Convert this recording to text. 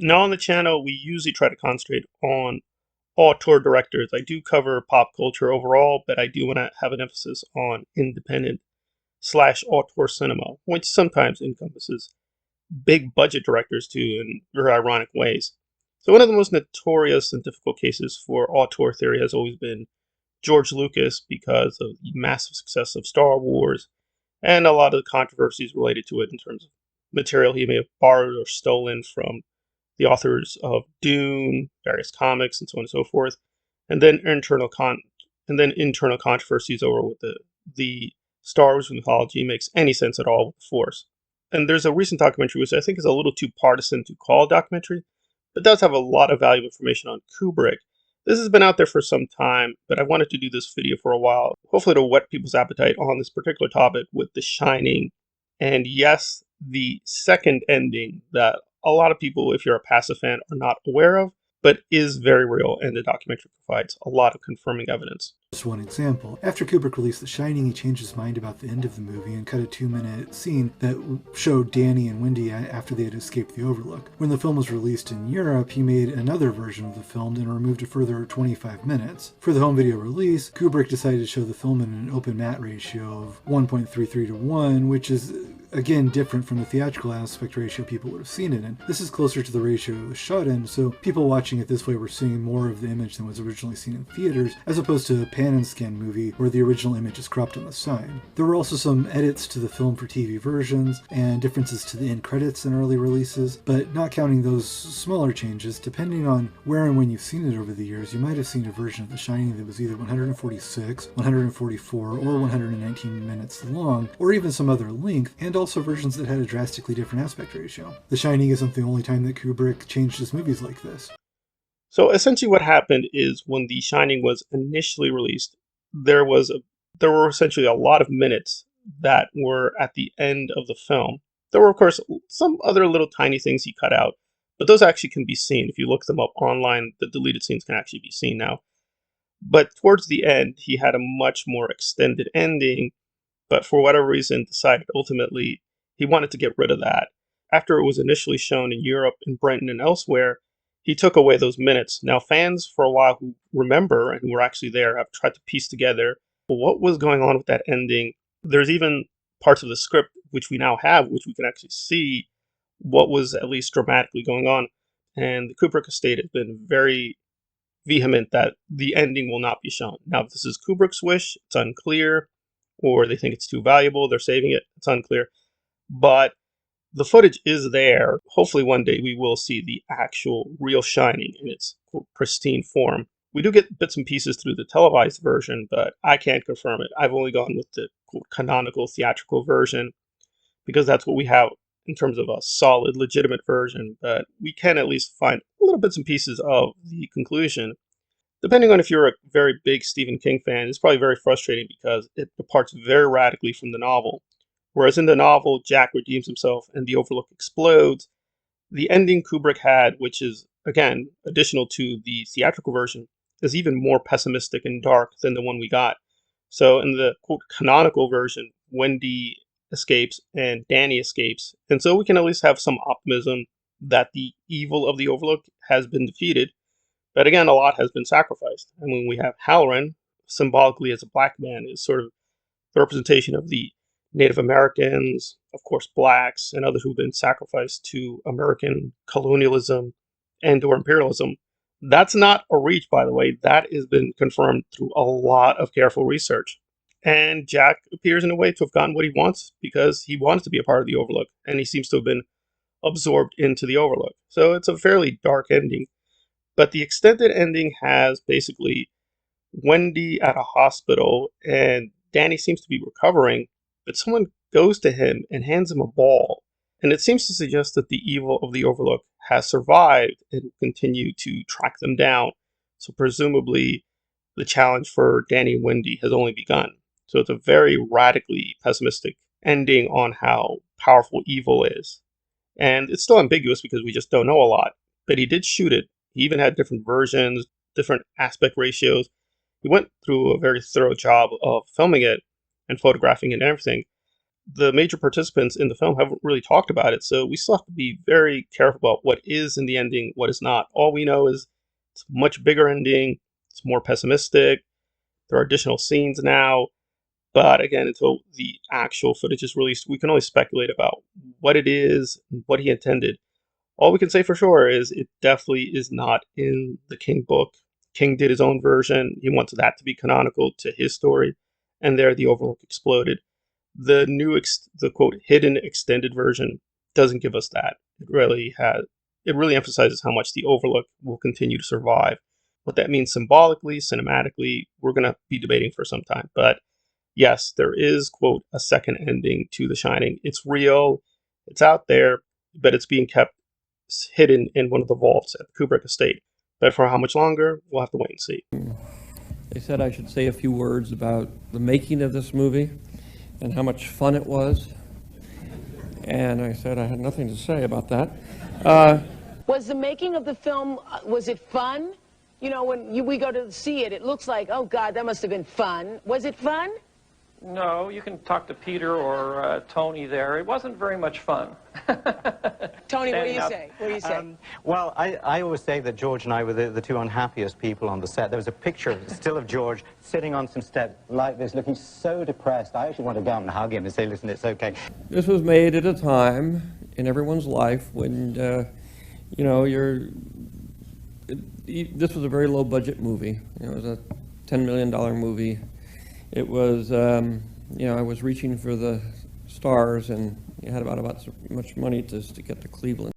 Now on the channel, we usually try to concentrate on auteur directors. I do cover pop culture overall, but I do want to have an emphasis on independent slash auteur cinema, which sometimes encompasses big budget directors too in very ironic ways. So one of the most notorious and difficult cases for auteur theory has always been George Lucas because of the massive success of Star Wars and a lot of the controversies related to it in terms of material he may have borrowed or stolen from the authors of Dune, various comics, and so on and so forth, and then internal controversies over what the Star Wars mythology makes any sense at all with the Force. And there's a recent documentary which I think is a little too partisan to call a documentary, but does have a lot of valuable information on Kubrick. This has been out there for some time, but I wanted to do this video for a while, hopefully to whet people's appetite on this particular topic with The Shining. And yes, the second ending that a lot of people, if you're a passive fan, are not aware of, but is very real, and the documentary provides a lot of confirming evidence. Just one example. After Kubrick released The Shining, he changed his mind about the end of the movie and cut a 2-minute scene that showed Danny and Wendy after they had escaped the Overlook. When the film was released in Europe, he made another version of the film and removed a further 25 minutes. For the home video release, Kubrick decided to show the film in an open matte ratio of 1.33 to 1, which is again different from the theatrical aspect ratio people would have seen it in. This is closer to the ratio it was shot in, so people watching it this way were seeing more of the image than was originally seen in theaters, as opposed to a pan and scan movie where the original image is cropped on the side. There were also some edits to the film for TV versions and differences to the end credits in early releases, but not counting those smaller changes, depending on where and when you've seen it over the years, you might have seen a version of The Shining that was either 146, 144, or 119 minutes long, or even some other length, and also versions that had a drastically different aspect ratio. The Shining isn't the only time that Kubrick changed his movies like this. So essentially what happened is when The Shining was initially released, there were essentially a lot of minutes that were at the end of the film. There were of course some other little tiny things he cut out, but those actually can be seen. If you look them up online, the deleted scenes can actually be seen now. But towards the end, he had a much more extended ending, but for whatever reason decided ultimately he wanted to get rid of that. After it was initially shown in Europe, in Britain, and elsewhere, he took away those minutes. Now, fans for a while who remember and who were actually there have tried to piece together what was going on with that ending. There's even parts of the script which we now have, which we can actually see what was at least dramatically going on. And the Kubrick estate has been very vehement that the ending will not be shown. Now, if this is Kubrick's wish, it's unclear, or they think it's too valuable, they're saving it, it's unclear. But the footage is there. Hopefully one day we will see the actual real Shining in its quote, pristine form. We do get bits and pieces through the televised version, but I can't confirm it. I've only gone with the quote, canonical theatrical version because that's what we have in terms of a solid, legitimate version. But we can at least find little bits and pieces of the conclusion. Depending on if you're a very big Stephen King fan, it's probably very frustrating because it departs very radically from the novel. Whereas in the novel, Jack redeems himself and the Overlook explodes. The ending Kubrick had, which is, again, additional to the theatrical version, is even more pessimistic and dark than the one we got. So in the quote canonical version, Wendy escapes and Danny escapes. And so we can at least have some optimism that the evil of the Overlook has been defeated. But again, a lot has been sacrificed. And when we have Halloran, symbolically as a black man, is sort of the representation of the Native Americans, of course, blacks, and others who've been sacrificed to American colonialism and or imperialism. That's not a reach, by the way. That has been confirmed through a lot of careful research. And Jack appears in a way to have gotten what he wants because he wants to be a part of the Overlook, and he seems to have been absorbed into the Overlook. So it's a fairly dark ending. But the extended ending has basically Wendy at a hospital, and Danny seems to be recovering, but someone goes to him and hands him a ball. And it seems to suggest that the evil of the Overlook has survived and will continue to track them down. So presumably the challenge for Danny and Wendy has only begun. So it's a very radically pessimistic ending on how powerful evil is. And it's still ambiguous because we just don't know a lot. But he did shoot it. He even had different versions, different aspect ratios. He went through a very thorough job of filming it and photographing it and everything. the major participants in the film haven't really talked about it, so we still have to be very careful about what is in the ending, what is not. All we know is it's a much bigger ending, it's more pessimistic, there are additional scenes now, but again, until the actual footage is released, we can only speculate about what it is, what he intended. All we can say for sure is it definitely is not in the King book. King did his own version. He wants that to be canonical to his story, and there the Overlook exploded. The quote hidden extended version doesn't give us that. It really emphasizes how much the Overlook will continue to survive. What that means symbolically, cinematically, we're going to be debating for some time. But yes, there is, quote, a second ending to The Shining. It's real, it's out there, but it's being kept hidden in one of the vaults at the Kubrick estate. But for how much longer, we'll have to wait and see. They said I should say a few words about the making of this movie and how much fun it was. And I said I had nothing to say about that. Was the making of the film, was it fun? You know, when we go to see it, it looks like, oh God, that must have been fun. Was it fun? No, you can talk to Peter or Tony there. It wasn't very much fun. Tony, what do you say? What do you say? Well, I always say that George and I were the two unhappiest people on the set. There was a picture still of George sitting on some steps like this, looking so depressed. I actually want to go up and hug him and say, listen, it's okay. This was made at a time in everyone's life when, you know, this was a very low budget movie. It was a $10 million movie. It was, you know, I was reaching for the stars, and you had about so much money to get to Cleveland.